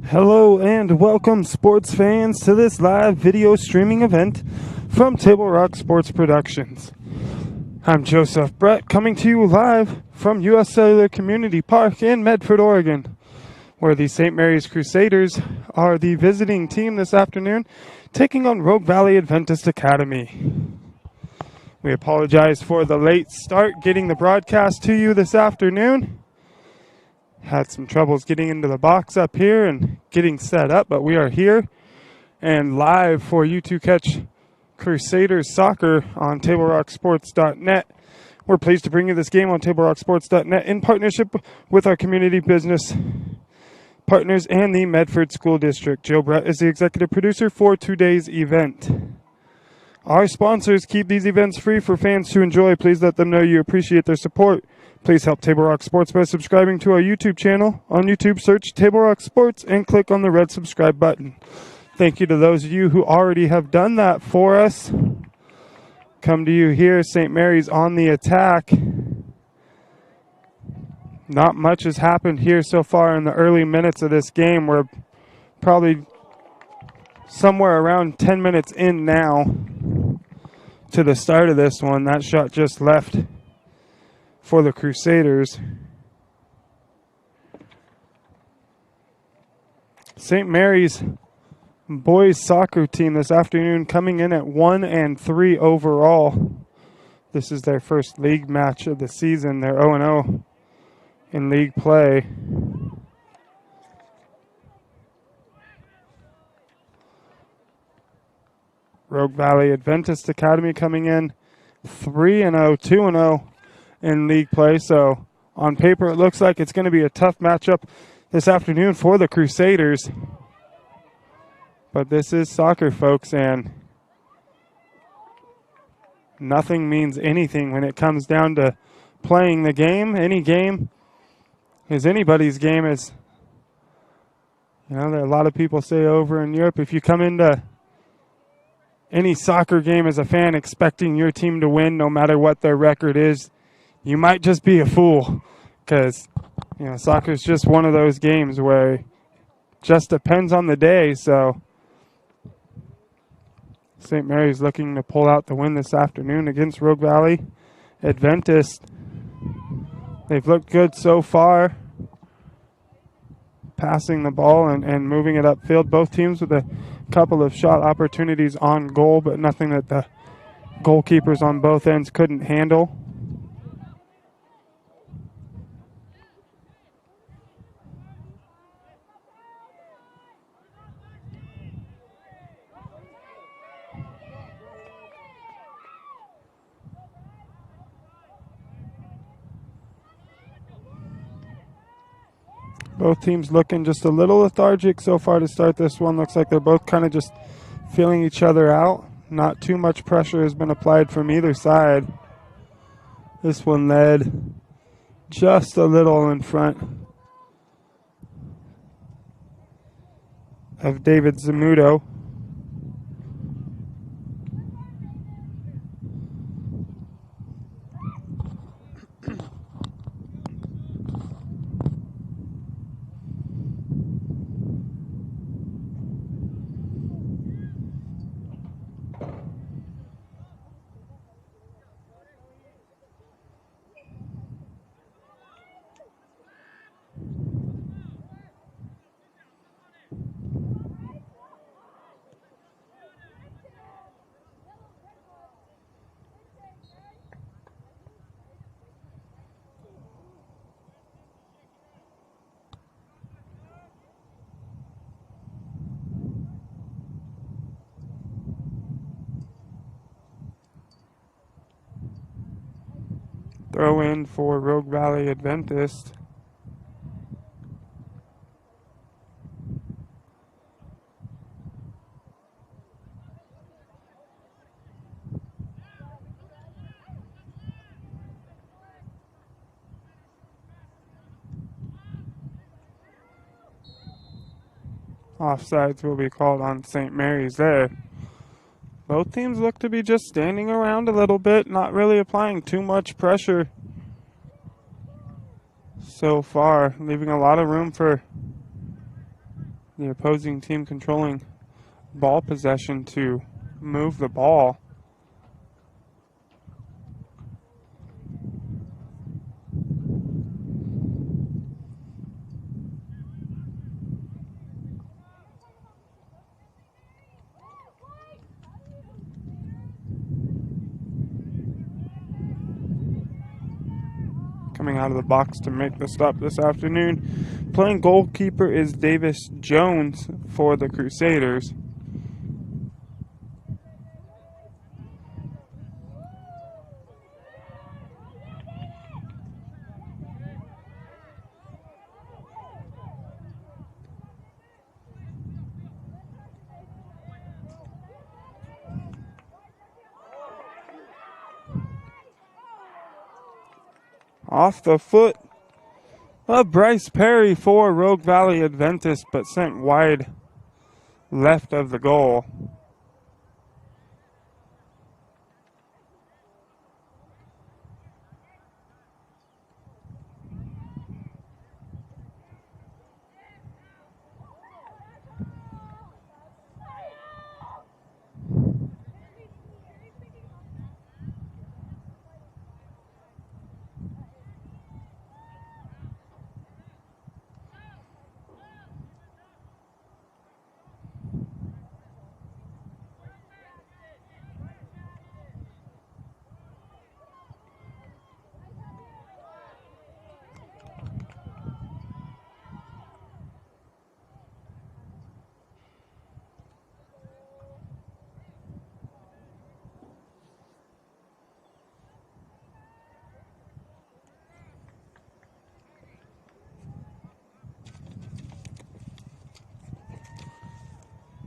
Hello and welcome, sports fans, to this live video streaming event from Table Rock Sports Productions. I'm Joseph Brett, coming to you live from U.S. Cellular Community Park in Medford, Oregon, where the St. Mary's Crusaders are the visiting team this afternoon, taking on Rogue Valley Adventist Academy. We apologize for the late start getting the broadcast to you this afternoon. Had some troubles getting into the box up here and getting set up, but we are here and live for you to catch Crusaders soccer on TableRockSports.net. We're pleased to bring you this game on TableRockSports.net in partnership with our community business partners and the Medford School District. Joe Brett is the executive producer for today's event. Our sponsors keep these events free for fans to enjoy. Please let them know you appreciate their support. Please help Table Rock Sports by subscribing to our YouTube channel. On YouTube, search Table Rock Sports and click on the red subscribe button. Thank you to those of you who already have done that for us. Come to you here, St. Mary's on the attack. Not much has happened here so far in the early minutes of this game. We're probably somewhere around 10 minutes in now to the start of this one. That shot just left for the Crusaders. St. Mary's boys soccer team this afternoon coming in at 1-3 overall. This is their first league match of the season. They're 0-0 in league play. Rogue Valley Adventist Academy coming in 3-0, 2-0 in league play. So on paper, it looks like it's going to be a tough matchup this afternoon for the Crusaders. But this is soccer, folks, and nothing means anything when it comes down to playing the game. Any game is anybody's game. As you know, there are a lot of people say over in Europe, if you come into any soccer game as a fan expecting your team to win no matter what their record is, you might just be a fool, because soccer is just one of those games where it just depends on the day. So St. Mary's looking to pull out the win this afternoon against Rogue Valley Adventist. They've looked good so far, passing the ball and moving it upfield. Both teams with a couple of shot opportunities on goal, but nothing that the goalkeepers on both ends couldn't handle. Both teams looking just a little lethargic so far to start this one. Looks like they're both kind of just feeling each other out. Not too much pressure has been applied from either side. This one led just a little in front of David Zamudo. Throw in for Rogue Valley Adventist. Offsides will be called on St. Mary's there. Both teams look to be just standing around a little bit, not really applying too much pressure so far, leaving a lot of room for the opposing team controlling ball possession to move the ball. Coming out of the box to make the stop this afternoon, playing goalkeeper is Davis Jones for the Crusaders. Off the foot of Bryce Perry for Rogue Valley Adventist, but sent wide left of the goal.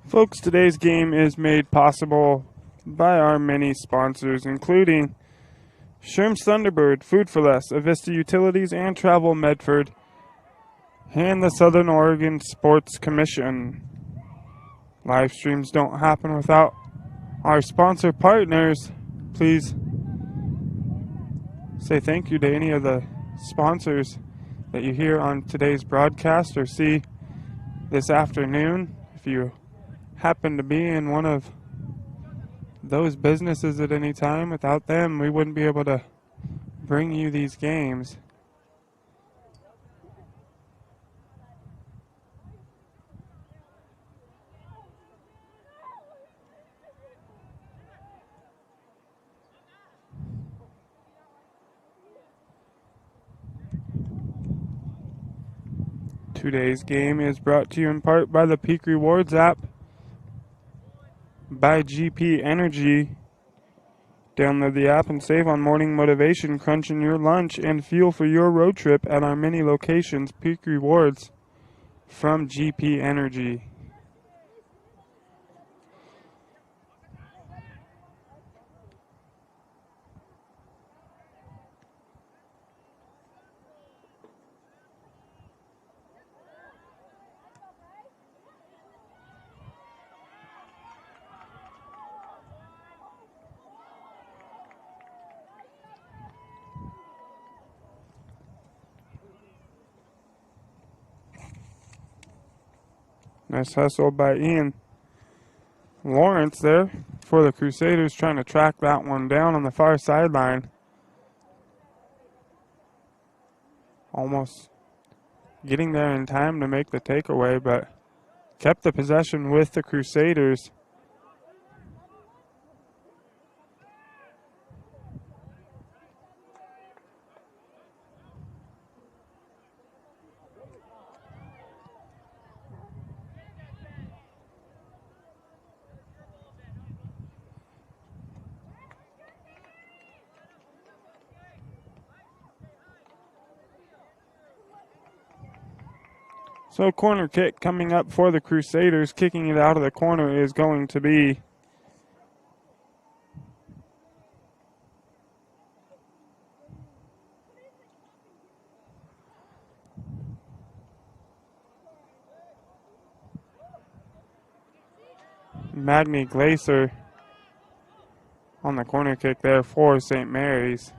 Folks, today's game is made possible by our many sponsors, including Sherm's Thunderbird, Food for Less, Avista Utilities and Travel Medford, and the Southern Oregon Sports Commission. Live streams don't happen without our sponsor partners. Please say thank you to any of the sponsors that you hear on today's broadcast or see this afternoon. If you happen to be in one of those businesses at any time, without them we wouldn't be able to bring you these games. Today's game is brought to you in part by the Peak Rewards app, by GP Energy. Download the app and save on morning motivation, crunching your lunch, and fuel for your road trip at our many locations. Peak Rewards from GP Energy. Nice hustle by Ian Lawrence there for the Crusaders, trying to track that one down on the far sideline. Almost getting there in time to make the takeaway, but kept the possession with the Crusaders. So corner kick coming up for the Crusaders. Kicking it out of the corner is going to be Magni Glaser on the corner kick there for St. Mary's.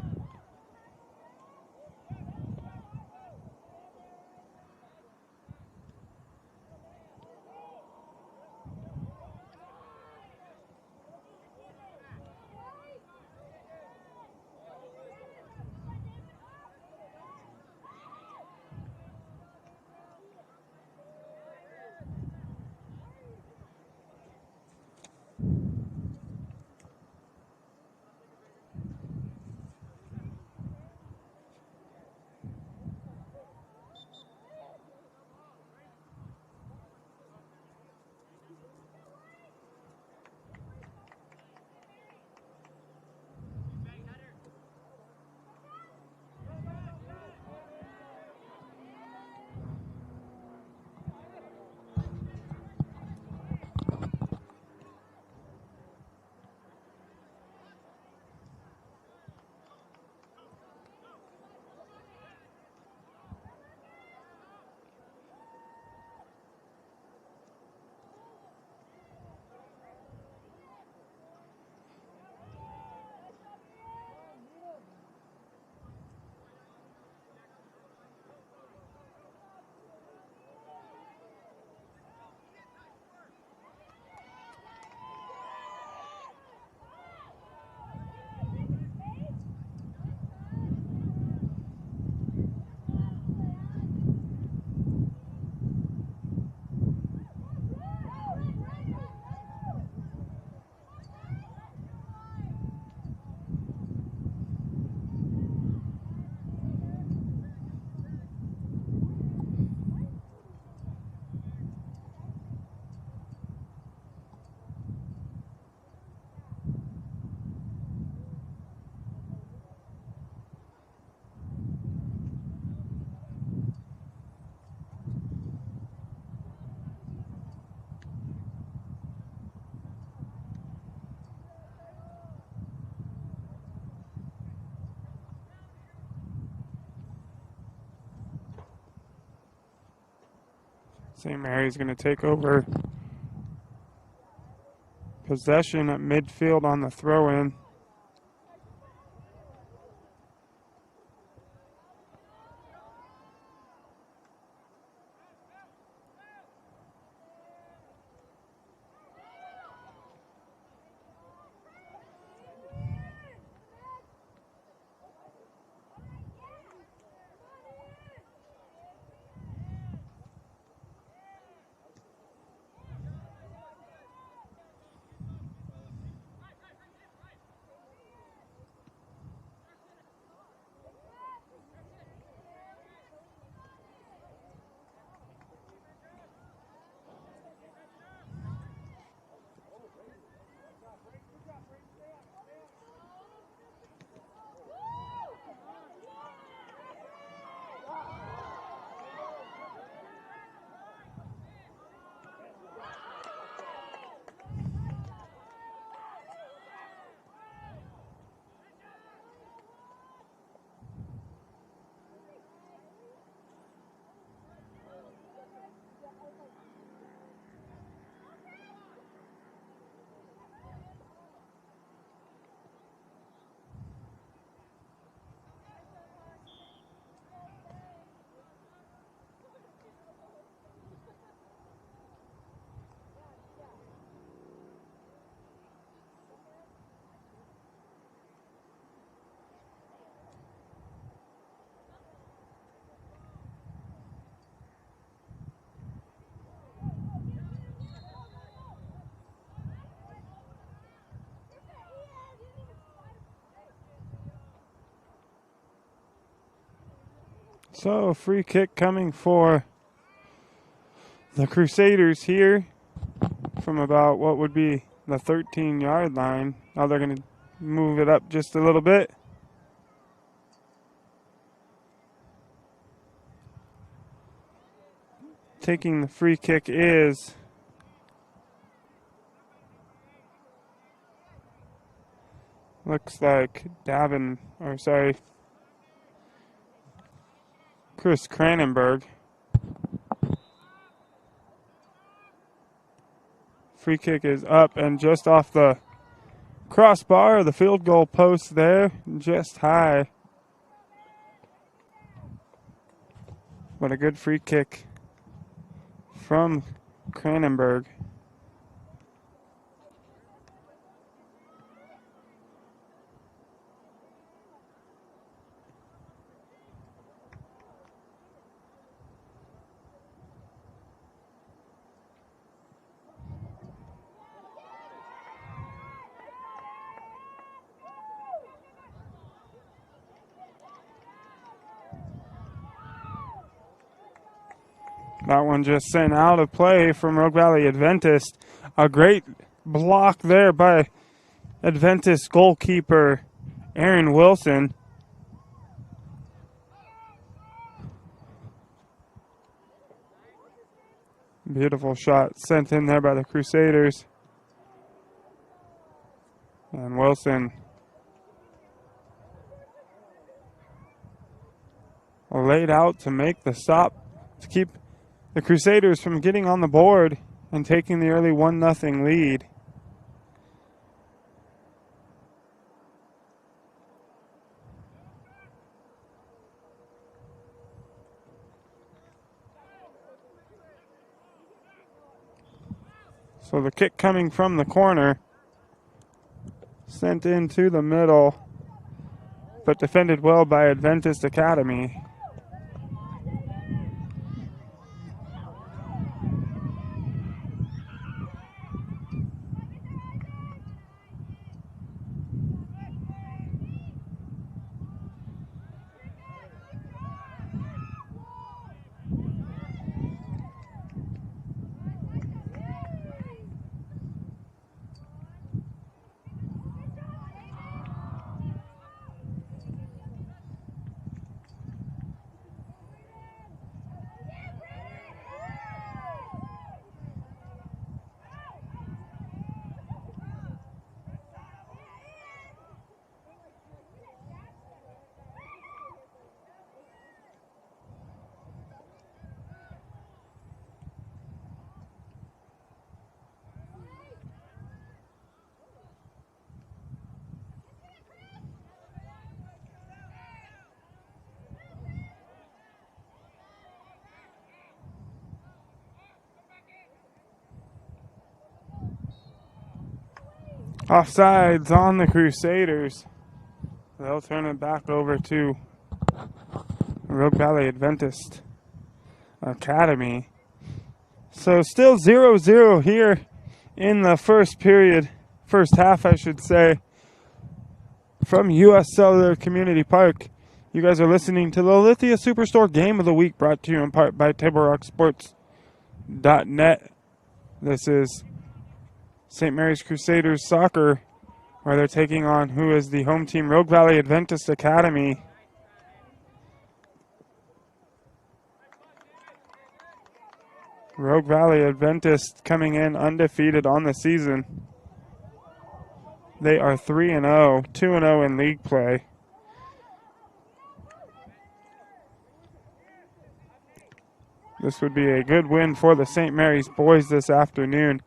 St. Mary's going to take over possession at midfield on the throw-in. So, free kick coming for the Crusaders here from about what would be the 13-yard line. Now they're going to move it up just a little bit. Taking the free kick is looks like Chris Cranenberg. Free kick is up and just off the crossbar, the field goal post there, just high. What a good free kick from Cranenberg. That one just sent out of play from Rogue Valley Adventist. A great block there by Adventist goalkeeper Aaron Wilson. Beautiful shot sent in there by the Crusaders. And Wilson laid out to make the stop to keep the Crusaders from getting on the board and taking the early 1-0 lead. So the kick coming from the corner, sent into the middle, but defended well by Adventist Academy. Offsides on the Crusaders. They'll turn it back over to Rogue Valley Adventist Academy. So still 0-0 here in the first period, first half I should say, from U.S. Cellular Community Park. You guys are listening to the Lithia Superstore Game of the Week, brought to you in part by TableRockSports.net. This is St. Mary's Crusaders soccer, where they're taking on who is the home team, Rogue Valley Adventist Academy. Rogue Valley Adventist coming in undefeated on the season. They are 3-0, 2-0 in league play. This would be a good win for the St. Mary's boys this afternoon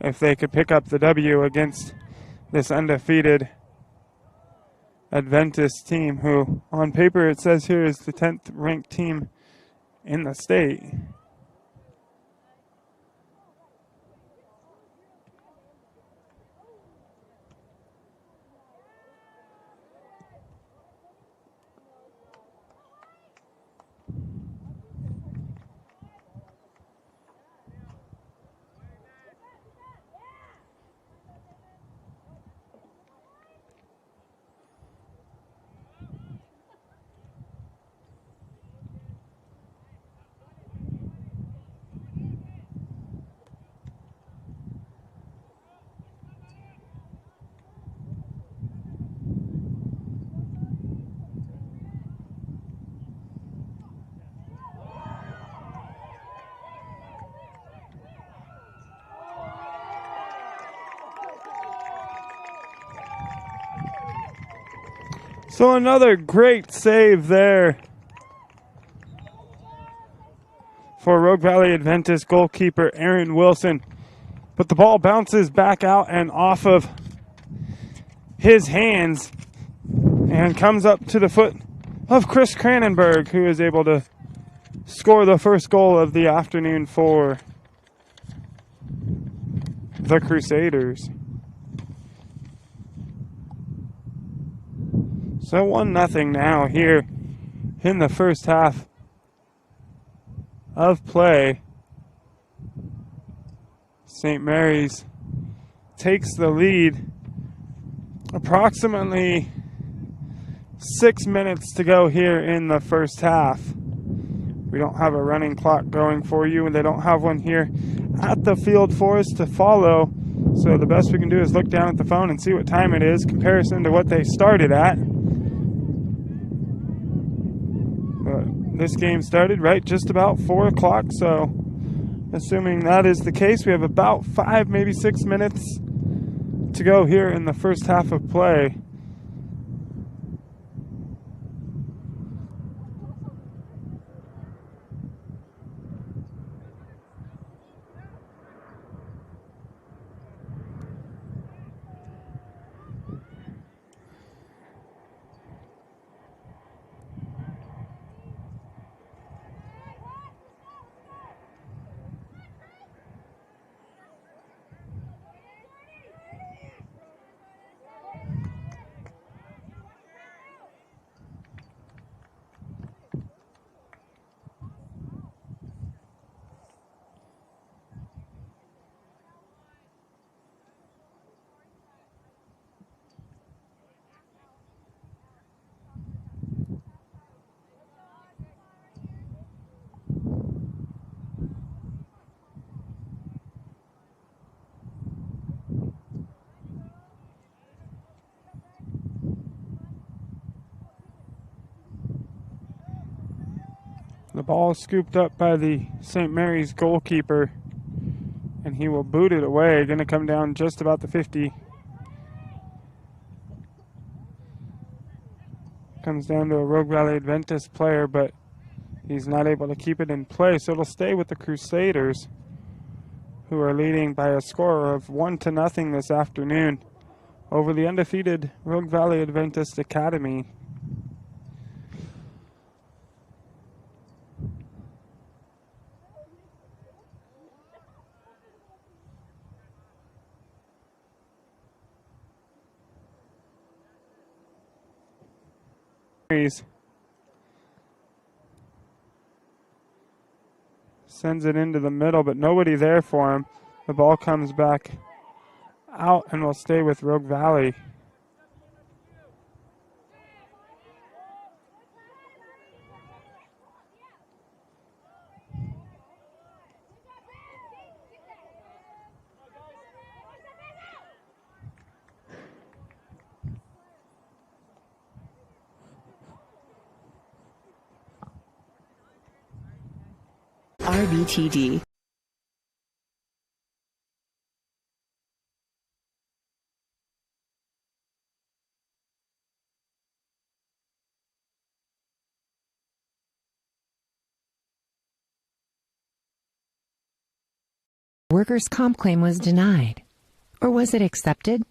if they could pick up the W against this undefeated Adventist team, who on paper it says here is the 10th ranked team in the state. So another great save there for Rogue Valley Adventist goalkeeper Aaron Wilson. But the ball bounces back out and off of his hands and comes up to the foot of Chris Cranenberg, who is able to score the first goal of the afternoon for the Crusaders. So 1-0 now here in the first half of play. St. Mary's takes the lead. Approximately 6 minutes to go here in the first half. We don't have a running clock going for you, and they don't have one here at the field for us to follow. So the best we can do is look down at the phone and see what time it is, comparison to what they started at. This game started right just about 4 o'clock, so assuming that is the case, we have about 5, maybe 6 minutes to go here in the first half of play. The ball is scooped up by the St. Mary's goalkeeper, and he will boot it away. Going to come down just about the 50. Comes down to a Rogue Valley Adventist player, but he's not able to keep it in play, so it'll stay with the Crusaders, who are leading by a score of 1-0 this afternoon over the undefeated Rogue Valley Adventist Academy. Mary's sends it into the middle, but nobody there for him. The ball comes back out and will stay with Rogue Valley. RBTD. Workers' comp claim was denied. Or was it accepted?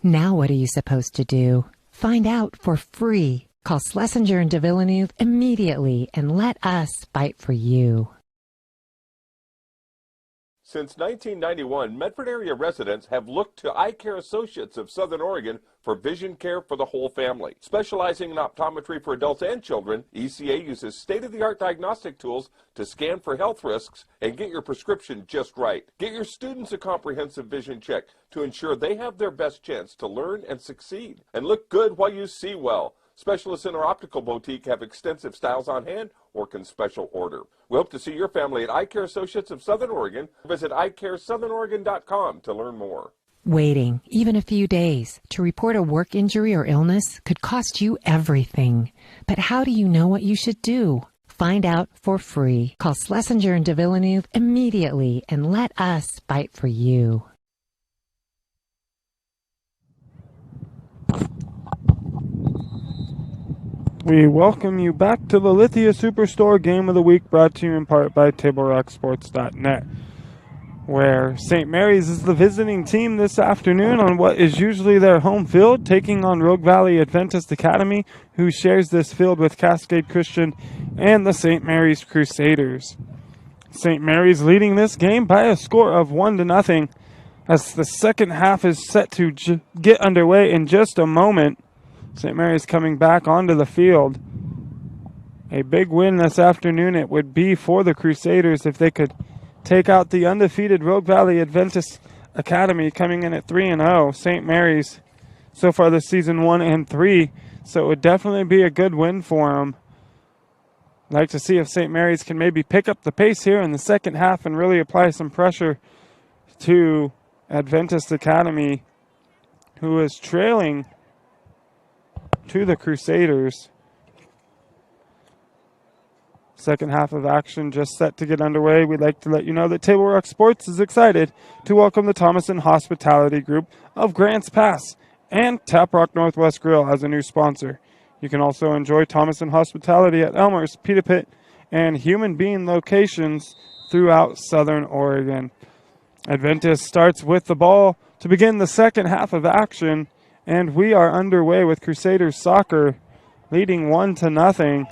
Now what are you supposed to do? Find out for free. Call Schlesinger and de Villeneuve immediately and let us fight for you. Since 1991, Medford area residents have looked to Eye Care Associates of Southern Oregon for vision care for the whole family. Specializing in optometry for adults and children, ECA uses state-of-the-art diagnostic tools to scan for health risks and get your prescription just right. Get your students a comprehensive vision check to ensure they have their best chance to learn and succeed. And look good while you see well. Specialists in our optical boutique have extensive styles on hand or can special order. We hope to see your family at Eye Care Associates of Southern Oregon. Visit eyecaresouthern.oregon.com to learn more. Waiting, even a few days, to report a work injury or illness could cost you everything. But how do you know what you should do? Find out for free. Call Schlesinger and de Villeneuve immediately and let us fight for you. We welcome you back to the Lithia Superstore Game of the Week, brought to you in part by TableRockSports.net, where St. Mary's is the visiting team this afternoon on what is usually their home field, taking on Rogue Valley Adventist Academy, who shares this field with Cascade Christian and the St. Mary's Crusaders. St. Mary's leading this game by a score of 1-0, as the second half is set to get underway in just a moment. St. Mary's coming back onto the field. A big win this afternoon it would be for the Crusaders if they could take out the undefeated Rogue Valley Adventist Academy, coming in at 3-0. St. Mary's so far this season 1-3, so it would definitely be a good win for them. I'd like to see if St. Mary's can maybe pick up the pace here in the second half and really apply some pressure to Adventist Academy, who is trailing to the Crusaders. Second half of action just set to get underway. We'd like to let you know that Table Rock Sports is excited to welcome the Thomason Hospitality Group of Grants Pass and Tap Rock Northwest Grill as a new sponsor. You can also enjoy Thomason Hospitality at Elmer's, Pita Pit, and Human Bean locations throughout Southern Oregon. Adventist starts with the ball to begin the second half of action, and we are underway with Crusaders soccer leading 1-0.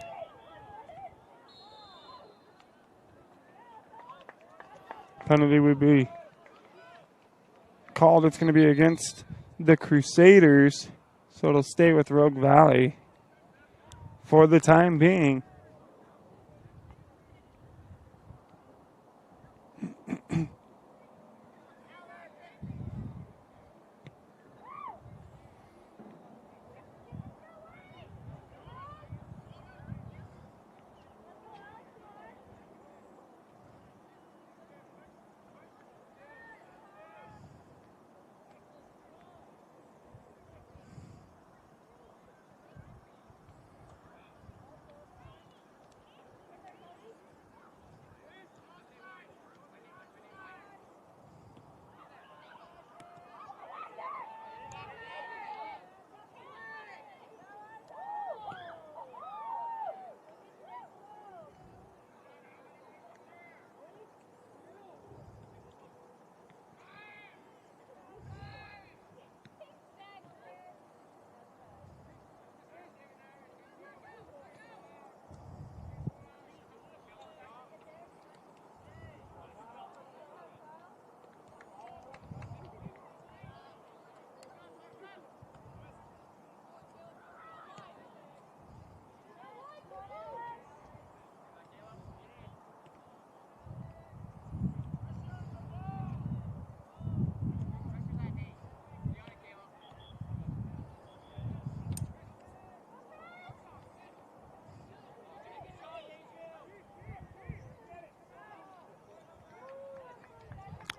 Penalty would be called. It's going to be against the Crusaders, so it'll stay with Rogue Valley for the time being.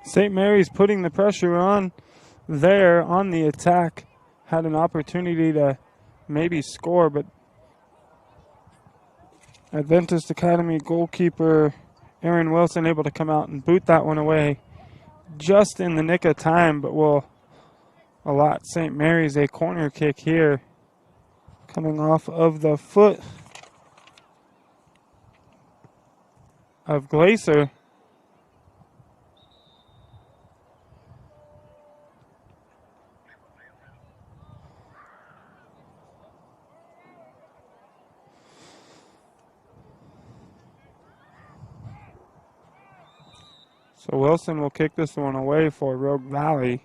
St. Mary's putting the pressure on there on the attack. Had an opportunity to maybe score, but Adventist Academy goalkeeper Aaron Wilson able to come out and boot that one away just in the nick of time, but will allot St. Mary's a corner kick here, coming off of the foot of Glacier. So Wilson will kick this one away for Rogue Valley.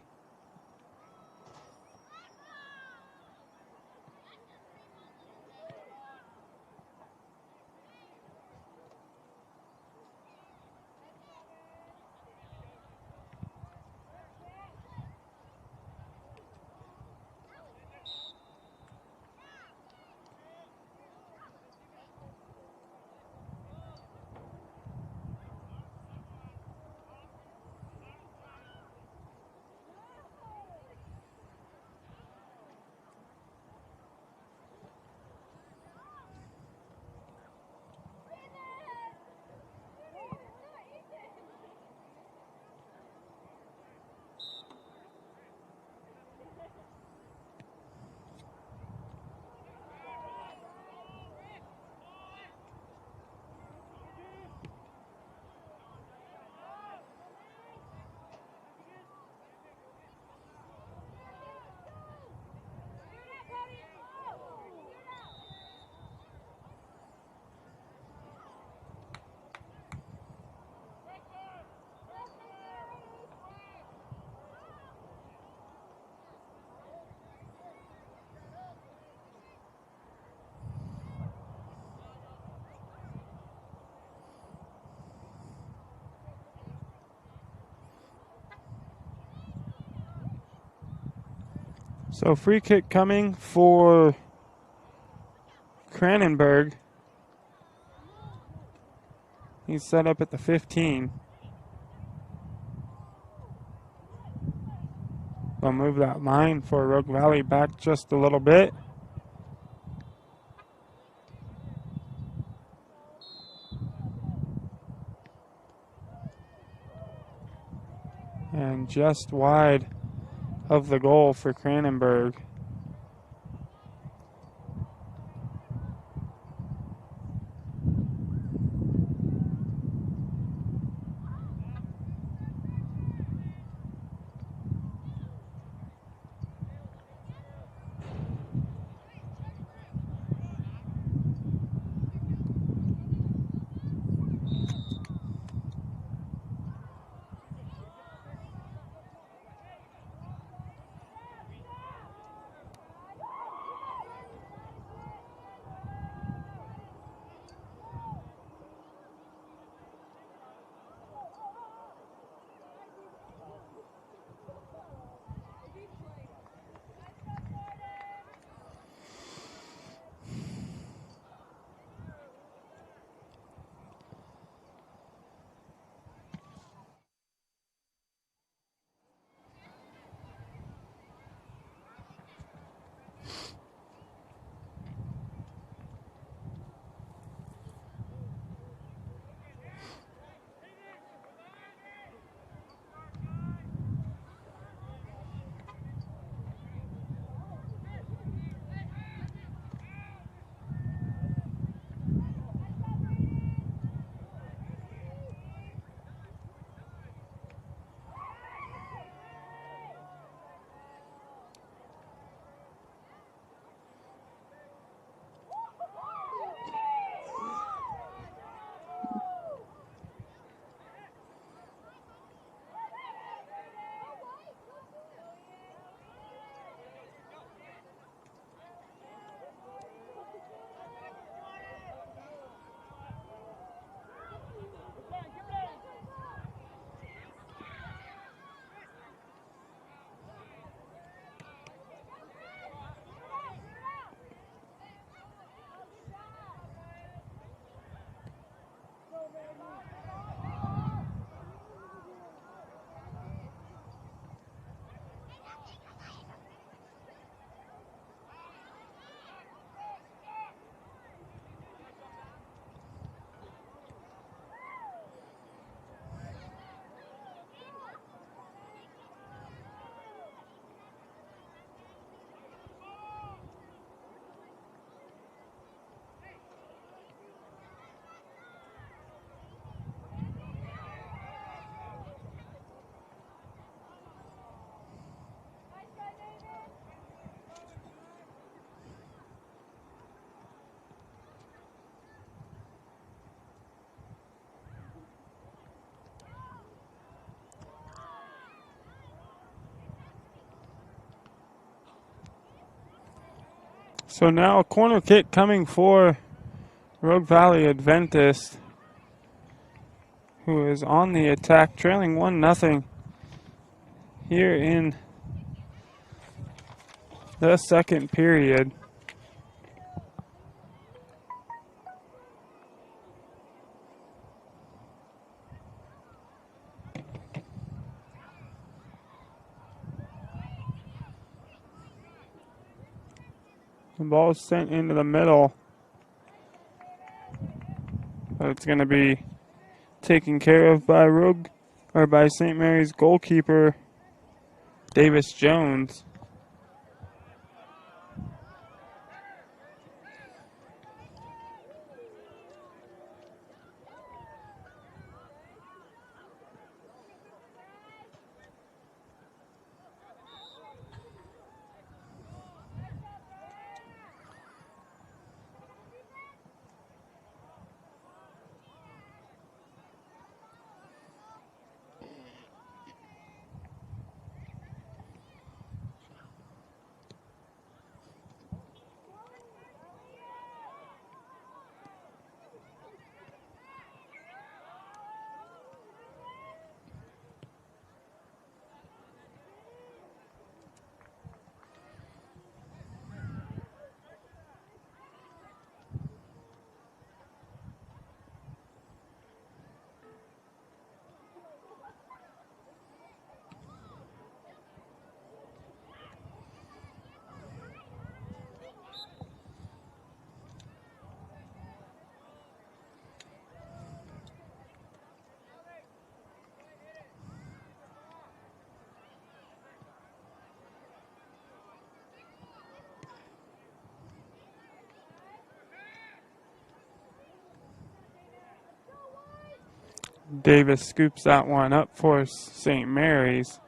So free kick coming for Cranenberg. He's set up at the 15. They'll move that line for Rogue Valley back just a little bit. And just wide of the goal for Cranenberg. So now a corner kick coming for Rogue Valley Adventist, who is on the attack, trailing 1-0 here in the second period. The ball is sent into the middle, but it's going to be taken care of by by St. Mary's goalkeeper Davis Jones. Davis scoops that one up for St. Mary's.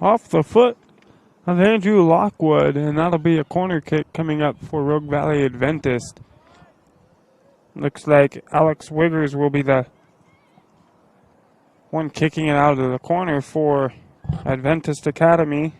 Off the foot of Andrew Lockwood, and that'll be a corner kick coming up for Rogue Valley Adventist. Looks like Alex Wiggers will be the one kicking it out of the corner for Adventist Academy.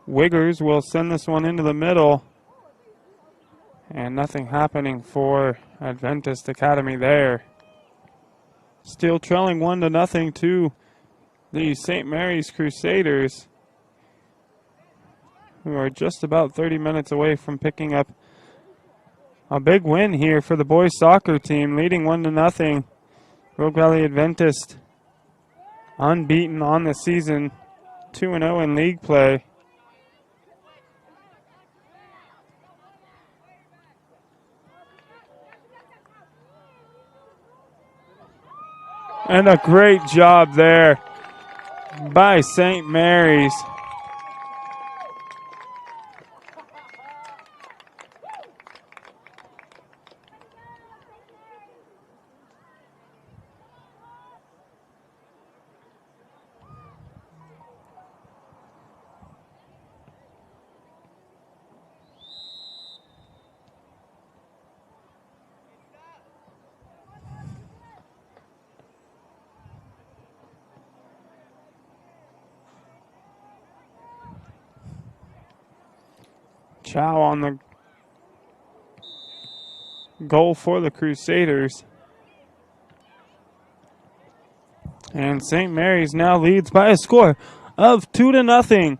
Wiggers will send this one into the middle. And nothing happening for Adventist Academy there. Still trailing 1-0 to the St. Mary's Crusaders, who are just about 30 minutes away from picking up a big win here for the boys soccer team, leading 1-0. Rogue Valley Adventist unbeaten on the season, 2-0 in league play. And a great job there by St. Mary's. Chow on the goal for the Crusaders. And St. Mary's now leads by a score of 2-0.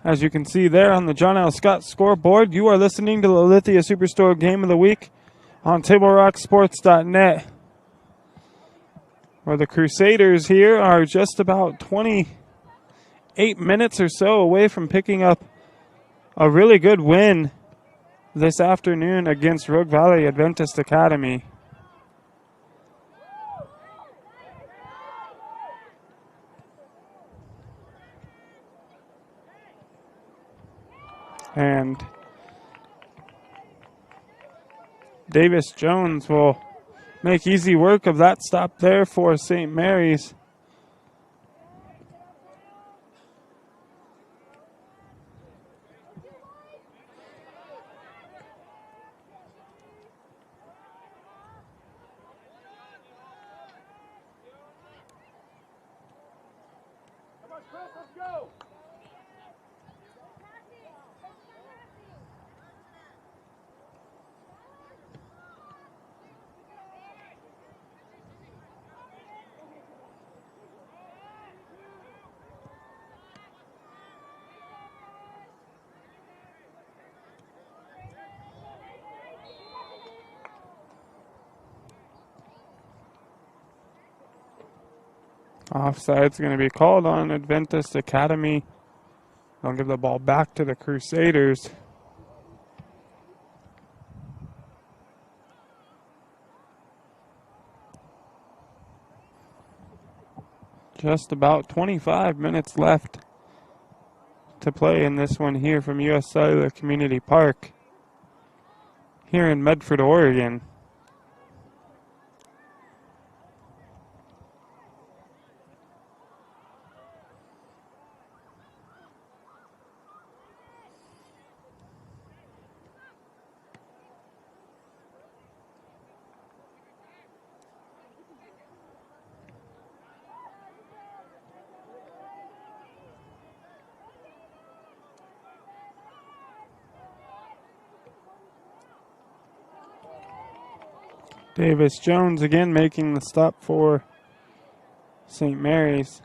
As you can see there on the John L. Scott scoreboard, you are listening to the Lithia Superstore Game of the Week on TableRockSports.net, where the Crusaders here are just about 28 minutes or so away from picking up a really good win this afternoon against Rogue Valley Adventist Academy. And Davis Jones will make easy work of that stop there for St. Mary's. Offside's going to be called on Adventist Academy. They'll give the ball back to the Crusaders. Just about 25 minutes left to play in this one here from U.S. Cellular Community Park here in Medford, Oregon. Davis Jones again making the stop for St. Mary's.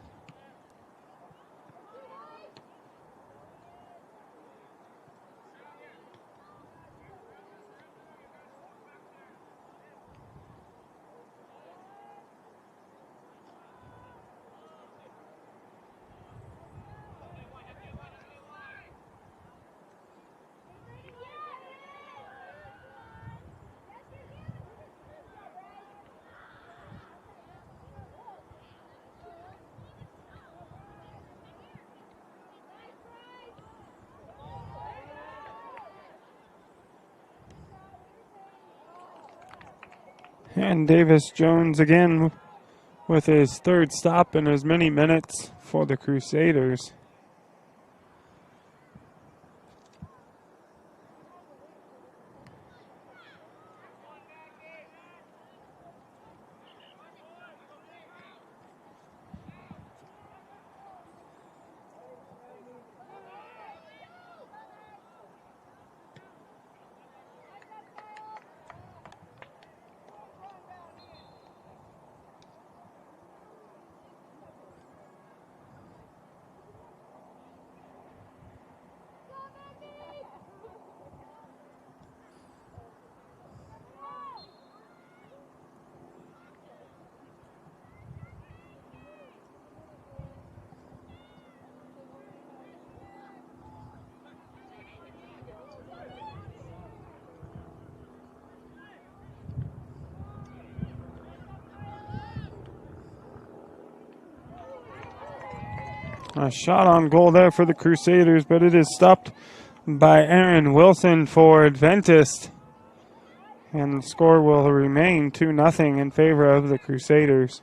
And Davis Jones again with his third stop in as many minutes for the Crusaders. A shot on goal there for the Crusaders, but it is stopped by Aaron Wilson for Adventist. And the score will remain 2-0 in favor of the Crusaders.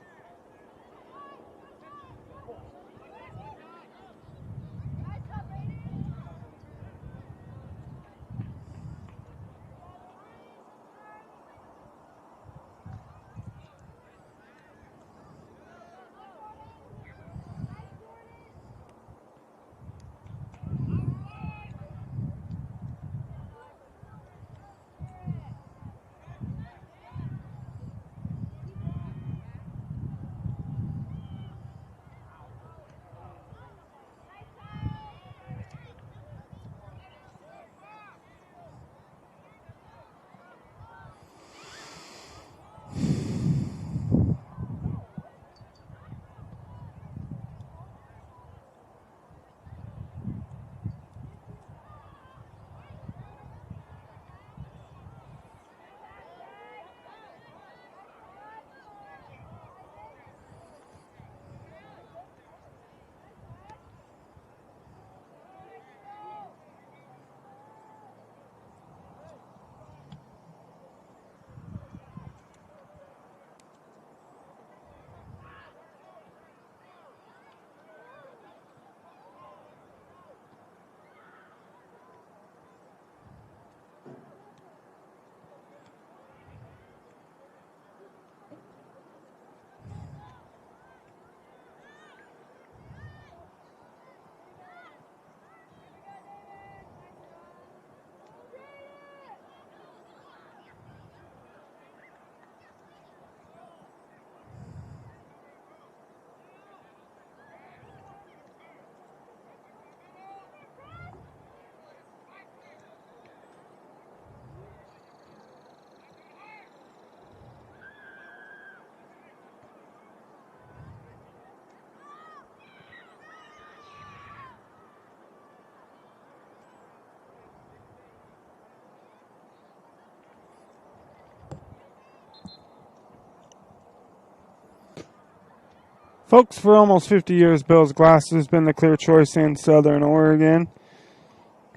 Folks, for almost 50 years, Bill's Glass has been the clear choice in Southern Oregon.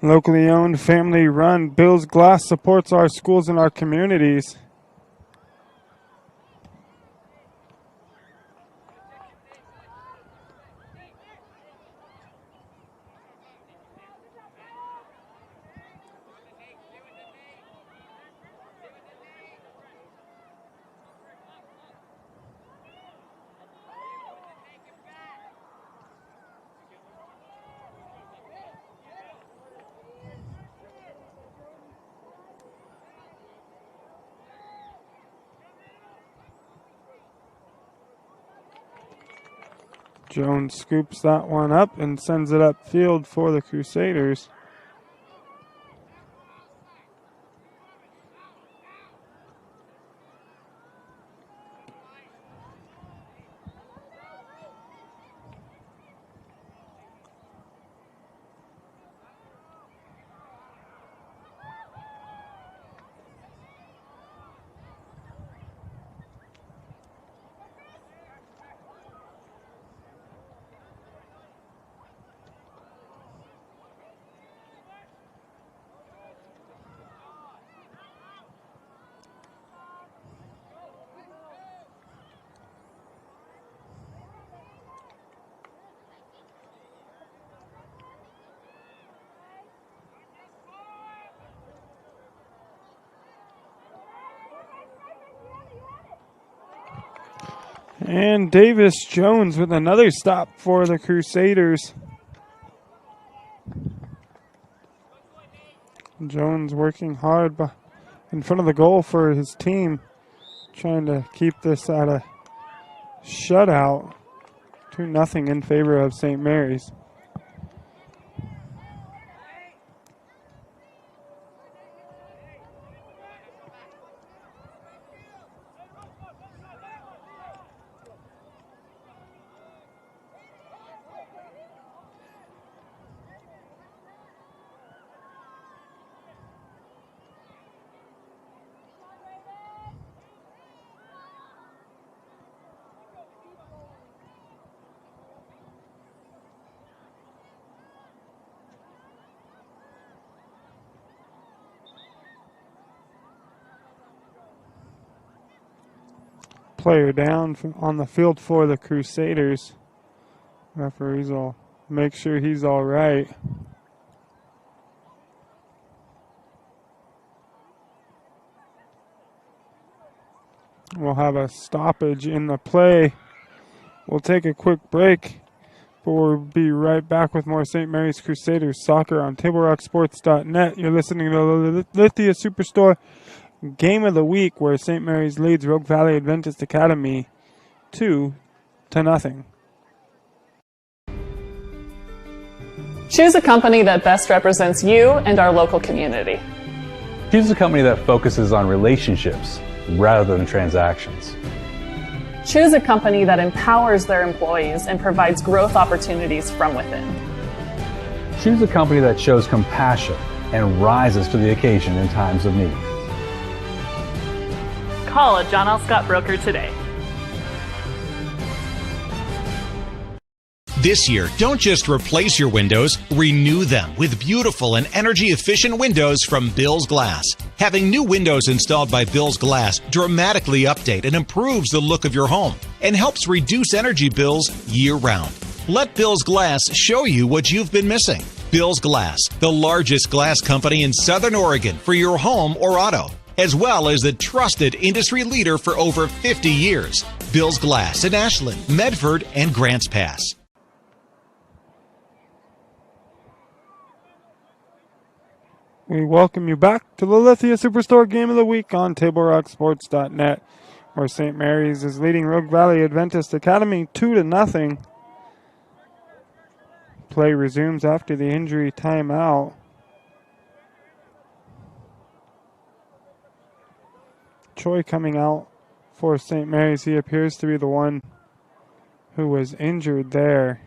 Locally owned, family run, Bill's Glass supports our schools and our communities. Jones scoops that one up and sends it upfield for the Crusaders. And Davis Jones with another stop for the Crusaders. Jones working hard in front of the goal for his team, trying to keep this at a shutout. 2-0 in favor of St. Mary's. Player down on the field for the Crusaders. Referees will make sure he's all right. We'll have a stoppage in the play. We'll take a quick break, but we'll be right back with more St. Mary's Crusaders soccer on TableRockSports.net. You're listening to the Lithia Superstore Game of the Week, where St. Mary's leads Rogue Valley Adventist Academy 2-0. Choose a company that best represents you and our local community. Choose a company that focuses on relationships rather than transactions. Choose a company that empowers their employees and provides growth opportunities from within. Choose a company that shows compassion and rises to the occasion in times of need. Call a John L. Scott broker today. This year, don't just replace your windows, renew them with beautiful and energy-efficient windows from Bill's Glass. Having new windows installed by Bill's Glass dramatically update and improves the look of your home and helps reduce energy bills year-round. Let Bill's Glass show you what you've been missing. Bill's Glass, the largest glass company in Southern Oregon for your home or auto, as well as the trusted industry leader for over 50 years. Bill's Glass in Ashland, Medford, and Grants Pass. We welcome you back to the Lithia Superstore Game of the Week on TableRockSports.net, where St. Mary's is leading Rogue Valley Adventist Academy 2-0. Play resumes after the injury timeout. Choi coming out for St. Mary's. He appears to be the one who was injured there.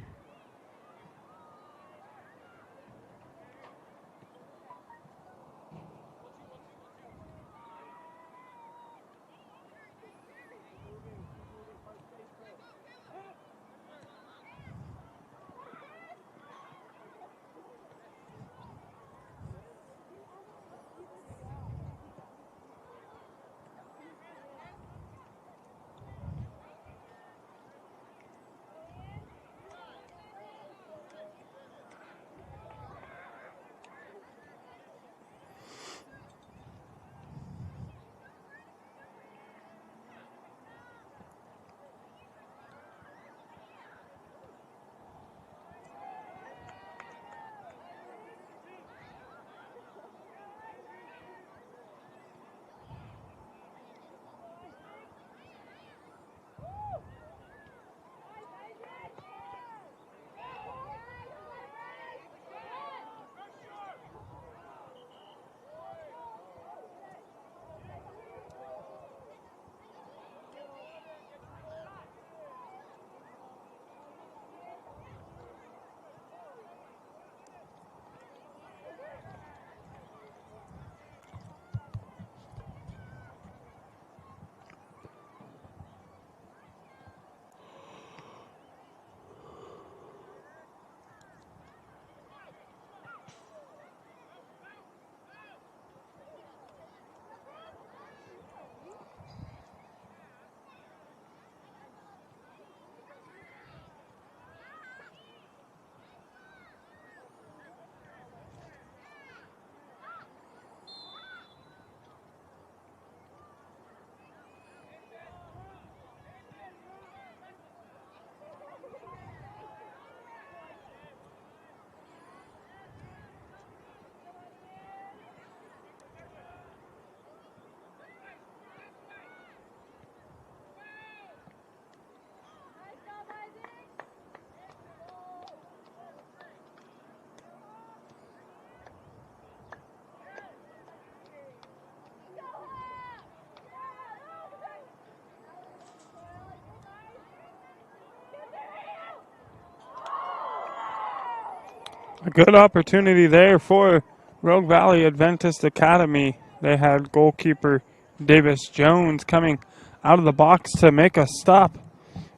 A good opportunity there for Rogue Valley Adventist Academy. They had goalkeeper Davis Jones coming out of the box to make a stop.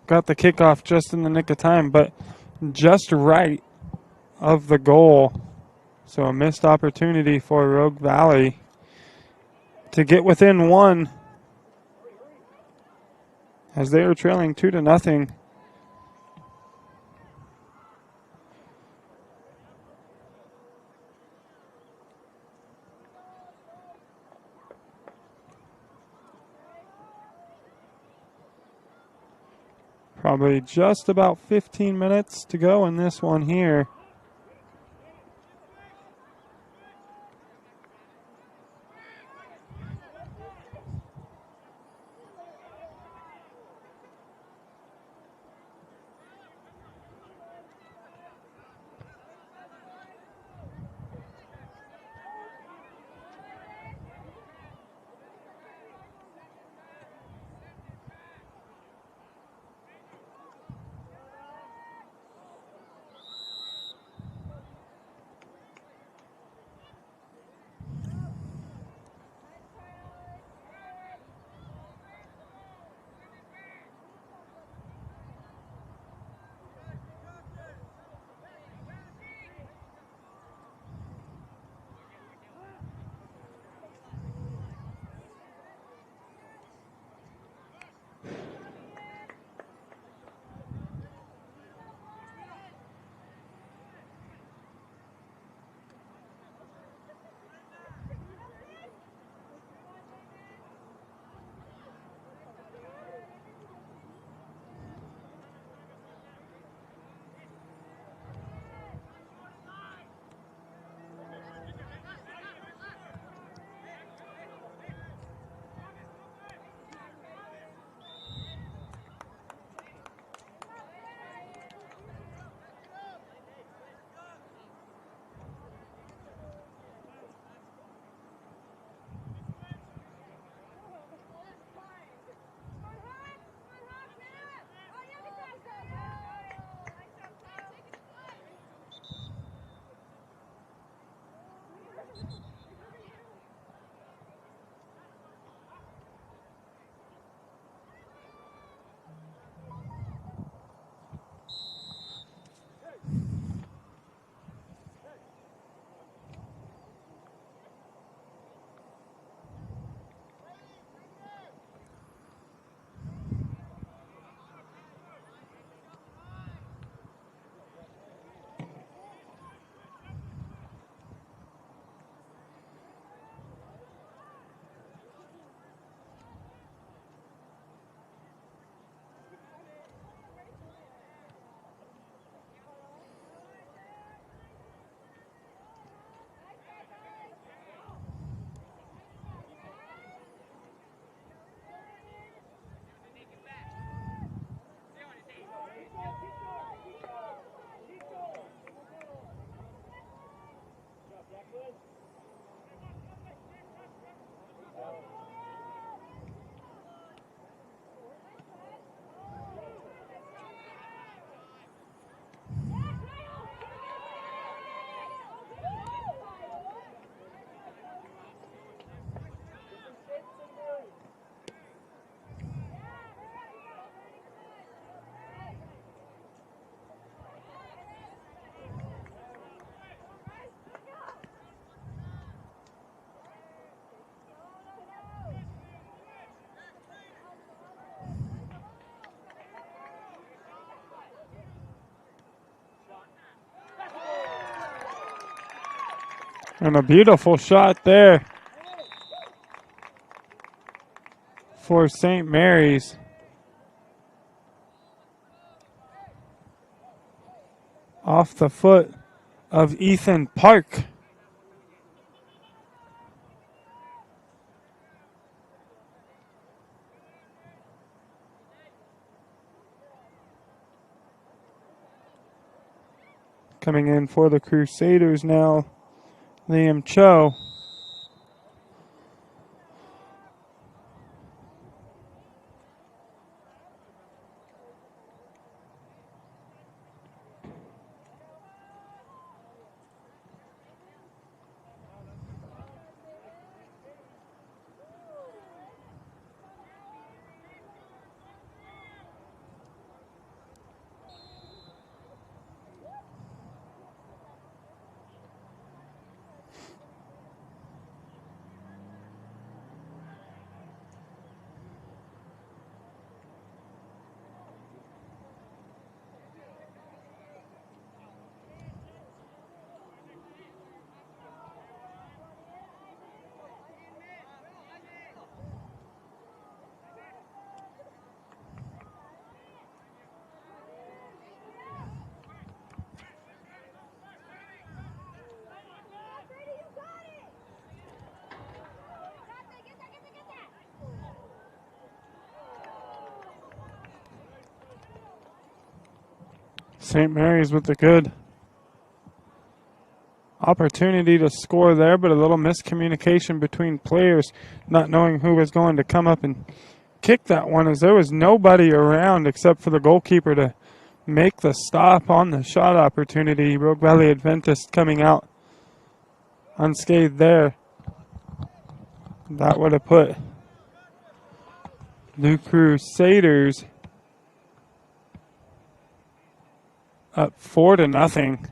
Got the kickoff just in the nick of time, but just right of the goal. So a missed opportunity for Rogue Valley to get within one as they are trailing 2-0. Probably just about 15 minutes to go in this one here. And a beautiful shot there for St. Mary's. Off the foot of Ethan Park. Coming in for the Crusaders now, Liam Cho. St. Mary's with the good opportunity to score there, but a little miscommunication between players, not knowing who was going to come up and kick that one, as there was nobody around except for the goalkeeper to make the stop on the shot opportunity. Rogue Valley Adventist coming out unscathed there. That would have put the Crusaders up 4-0.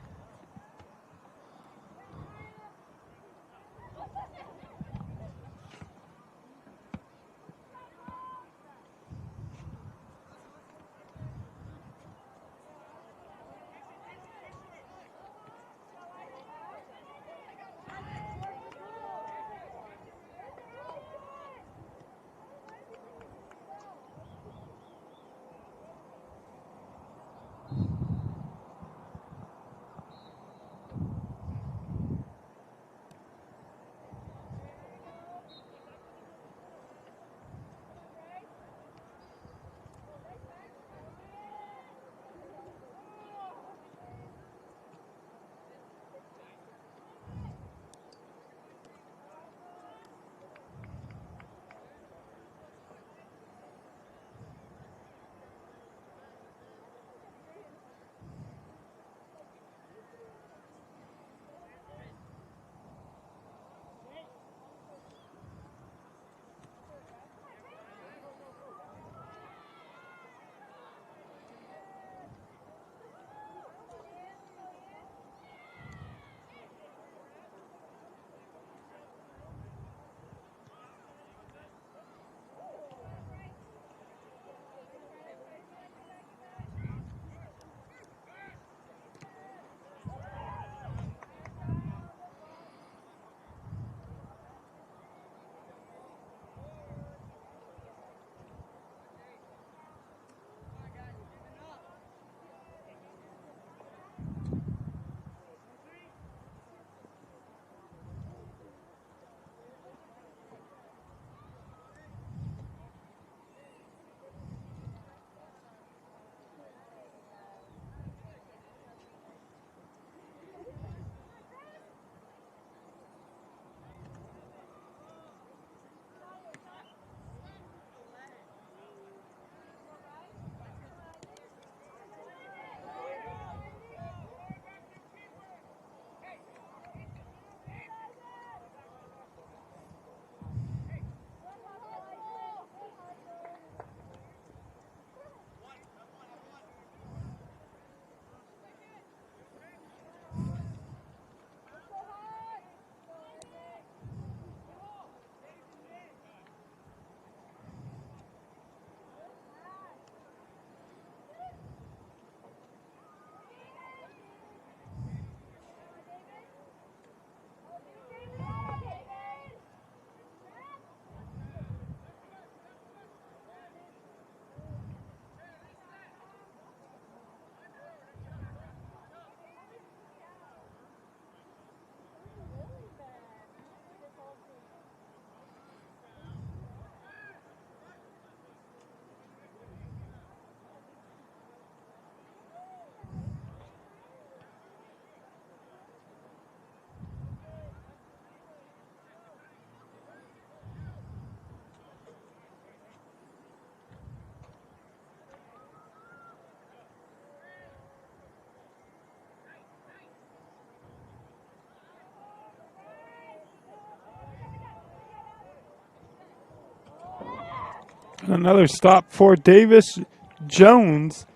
Another stop for Davis Jones.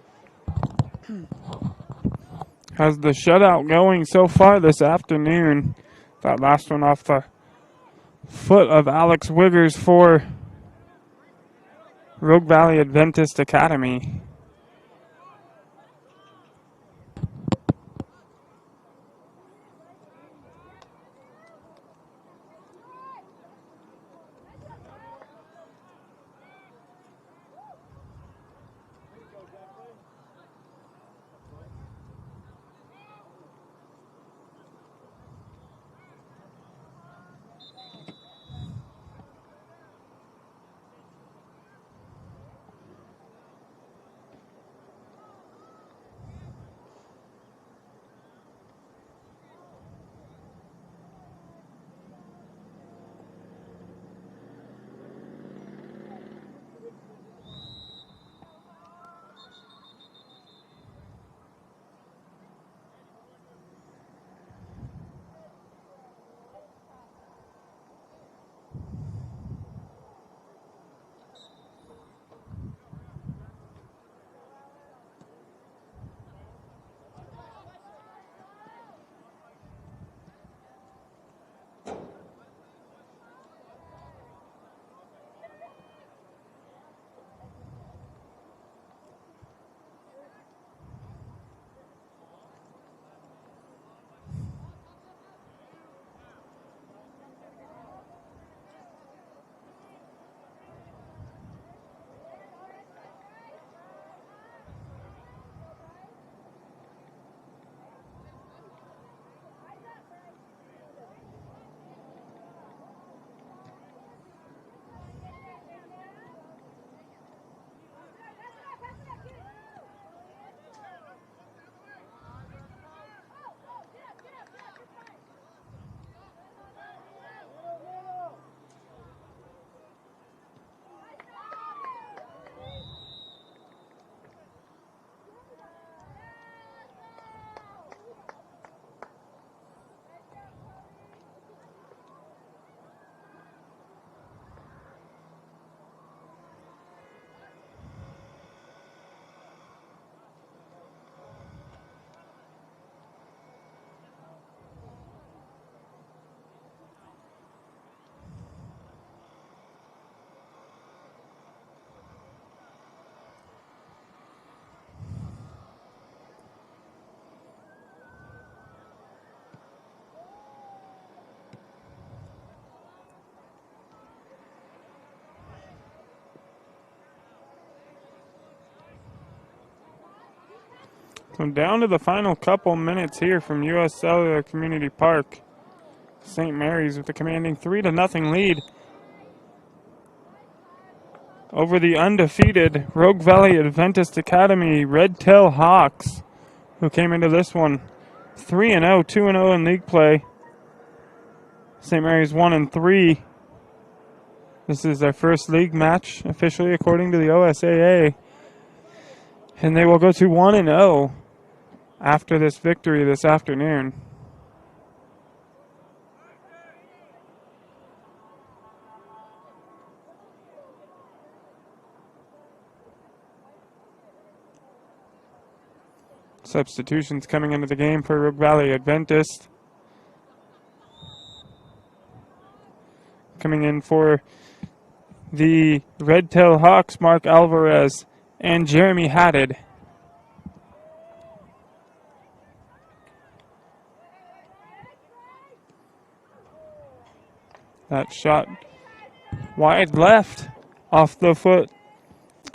Has the shutout going so far this afternoon. That last one off the foot of Alex Wiggers for Rogue Valley Adventist Academy. So down to the final couple minutes here from U.S. Cellular Community Park. St. Mary's with a commanding 3-0 lead over the undefeated Rogue Valley Adventist Academy Red Tail Hawks, who came into this one 3-0, 2-0 in league play. St. Mary's 1-3. This is their first league match officially according to the OSAA. And they will go to 1-0 after this victory this afternoon. Substitutions coming into the game for Rogue Valley Adventist. Coming in for the Red Tail Hawks, Mark Alvarez and Jeremy Haddad. That shot wide left off the foot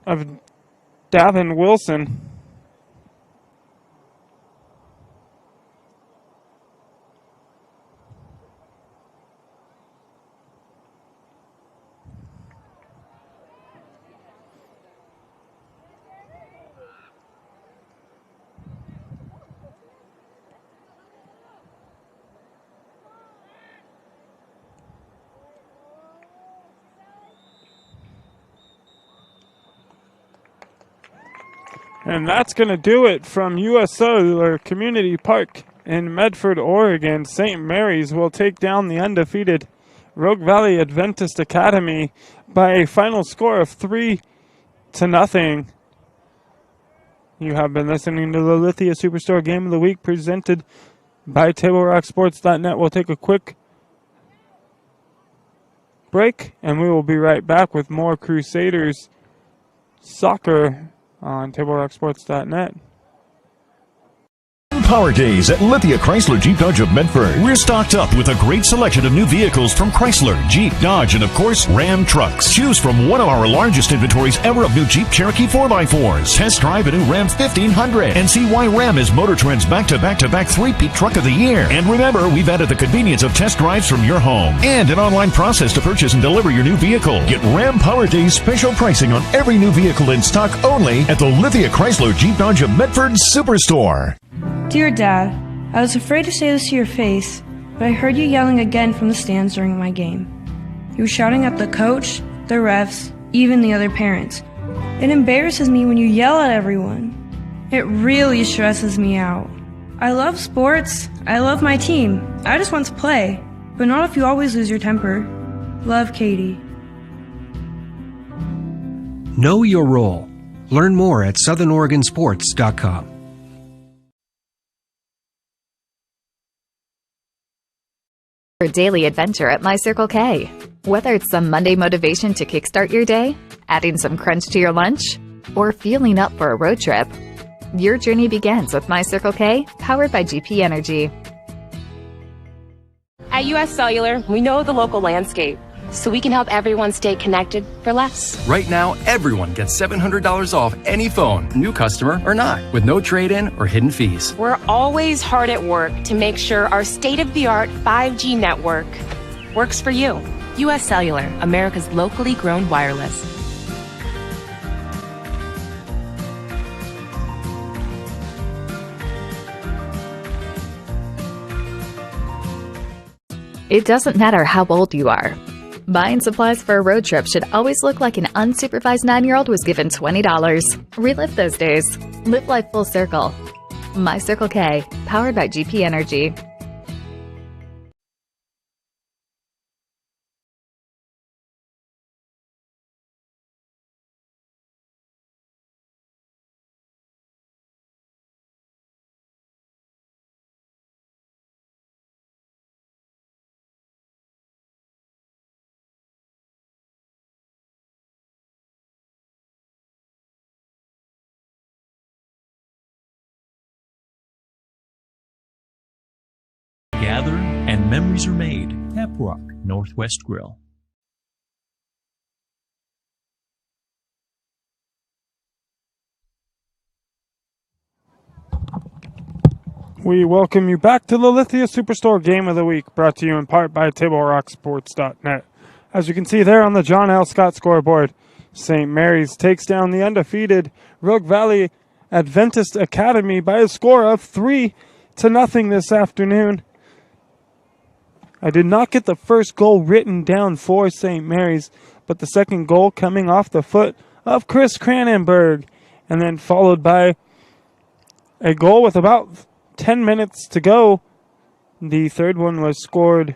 of Davin Wilson. And that's going to do it from U.S. Cellular Community Park in Medford, Oregon. St. Mary's will take down the undefeated Rogue Valley Adventist Academy by a final score of 3-0. You have been listening to the Lithia Superstore Game of the Week presented by TableRockSports.net. We'll take a quick break, and we will be right back with more Crusaders soccer on TableRockSports.net. Power Days at Lithia Chrysler Jeep Dodge of Medford. We're stocked up with a great selection of new vehicles from Chrysler, Jeep, Dodge, and of course, Ram trucks. Choose from one of our largest inventories ever of new Jeep Cherokee 4x4s. Test drive a new Ram 1500 and see why Ram is Motor Trend's back-to-back three-peat truck of the year. And remember, we've added the convenience of test drives from your home and an online process to purchase and deliver your new vehicle. Get Ram Power Days special pricing on every new vehicle in stock only at the Lithia Chrysler Jeep Dodge of Medford Superstore. Dear Dad, I was afraid to say this to your face, but I heard you yelling again from the stands during my game. You were shouting at the coach, the refs, even the other parents. It embarrasses me when you yell at everyone. It really stresses me out. I love sports. I love my team. I just want to play, but not if you always lose your temper. Love, Katie. Know your role. Learn more at southernoregonsports.com. Your daily adventure at My Circle K. Whether it's some Monday motivation to kickstart your day, adding some crunch to your lunch, or fueling up for a road trip, your journey begins with My Circle K, powered by GP Energy. At U.S. Cellular, we know the local landscape, so we can help everyone stay connected for less. Right now, everyone gets $700 off any phone, new customer or not, with no trade-in or hidden fees. We're always hard at work to make sure our state-of-the-art 5G network works for you. U.S. Cellular, America's locally grown wireless. It doesn't matter how old you are. Buying supplies for a road trip should always look like an unsupervised 9-year-old was given $20. Relive those days. Live life full circle. My Circle K, powered by GP Energy. Gather and memories are made. Tap Rock Northwest Grill. We welcome you back to the Lithia Superstore Game of the Week, brought to you in part by TableRockSports.net. As you can see there on the John L. Scott scoreboard, St. Mary's takes down the undefeated Rogue Valley Adventist Academy by a score of 3-0 this afternoon. I did not get the first goal written down for St. Mary's, but the second goal coming off the foot of Chris Cranenberg, and then followed by a goal with about 10 minutes to go. The third one was scored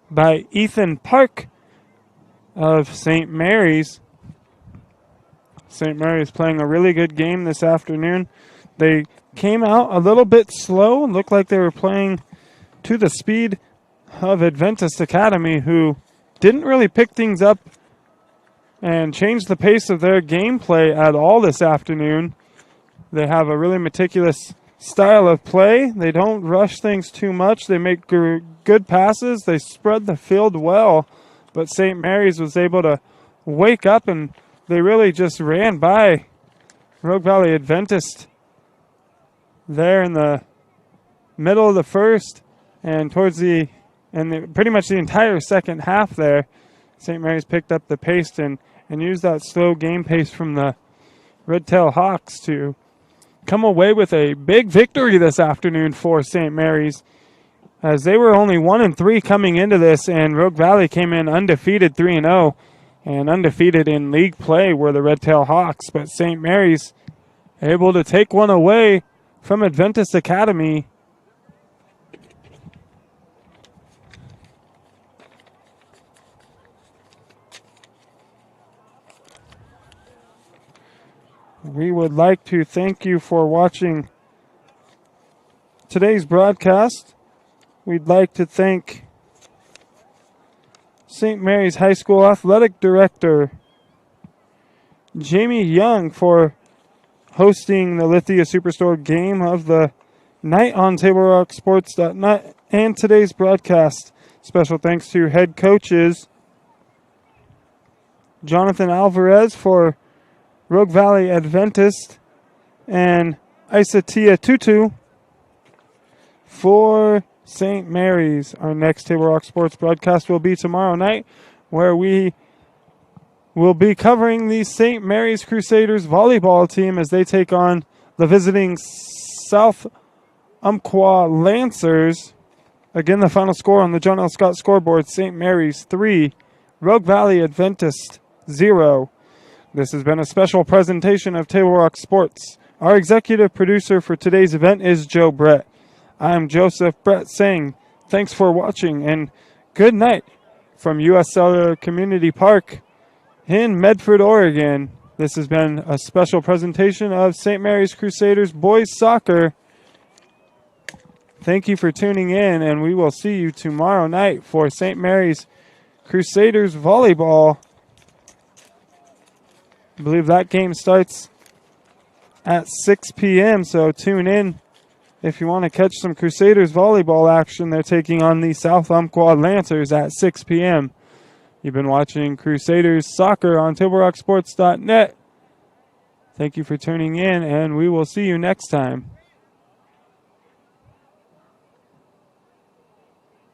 by Ethan Park of St. Mary's. St. Mary's playing a really good game this afternoon. They came out a little bit slow, looked like they were playing to the speed of Adventist Academy, who didn't really pick things up and change the pace of their gameplay at all this afternoon. They have a really meticulous style of play. They don't rush things too much. They make good passes. They spread the field well. But St. Mary's was able to wake up, and they really just ran by Rogue Valley Adventist there in the middle of the first and towards pretty much the entire second half there. St. Mary's picked up the pace and used that slow game pace from the Red Tail Hawks to come away with a big victory this afternoon for St. Mary's, as they were only 1-3 coming into this, and Rogue Valley came in undefeated 3-0, and undefeated in league play were the Red Tail Hawks. But St. Mary's able to take one away from Adventist Academy. We would like to thank you for watching today's broadcast. We'd like to thank St. Mary's High School Athletic Director Jamie Young for hosting the Lithia Superstore Game of the Night on TableRockSports.net and today's broadcast. Special thanks to head coaches Jonathan Alvarez for Rogue Valley Adventist and Isatia Tutu for St. Mary's. Our next Table Rock Sports broadcast will be tomorrow night, where we will be covering the St. Mary's Crusaders volleyball team as they take on the visiting South Umpqua Lancers. Again, the final score on the John L. Scott scoreboard: St. Mary's 3, Rogue Valley Adventist 0. This has been a special presentation of Table Rock Sports. Our executive producer for today's event is Joe Brett. I'm Joseph Brett saying thanks for watching and good night from U.S. Cellular Community Park in Medford, Oregon. This has been a special presentation of St. Mary's Crusaders boys soccer. Thank you for tuning in, and we will see you tomorrow night for St. Mary's Crusaders volleyball. I believe that game starts at 6 p.m., so tune in if you want to catch some Crusaders volleyball action. They're taking on the South Umpqua Lancers at 6 p.m. You've been watching Crusaders Soccer on TableRockSports.net. Thank you for tuning in, and we will see you next time.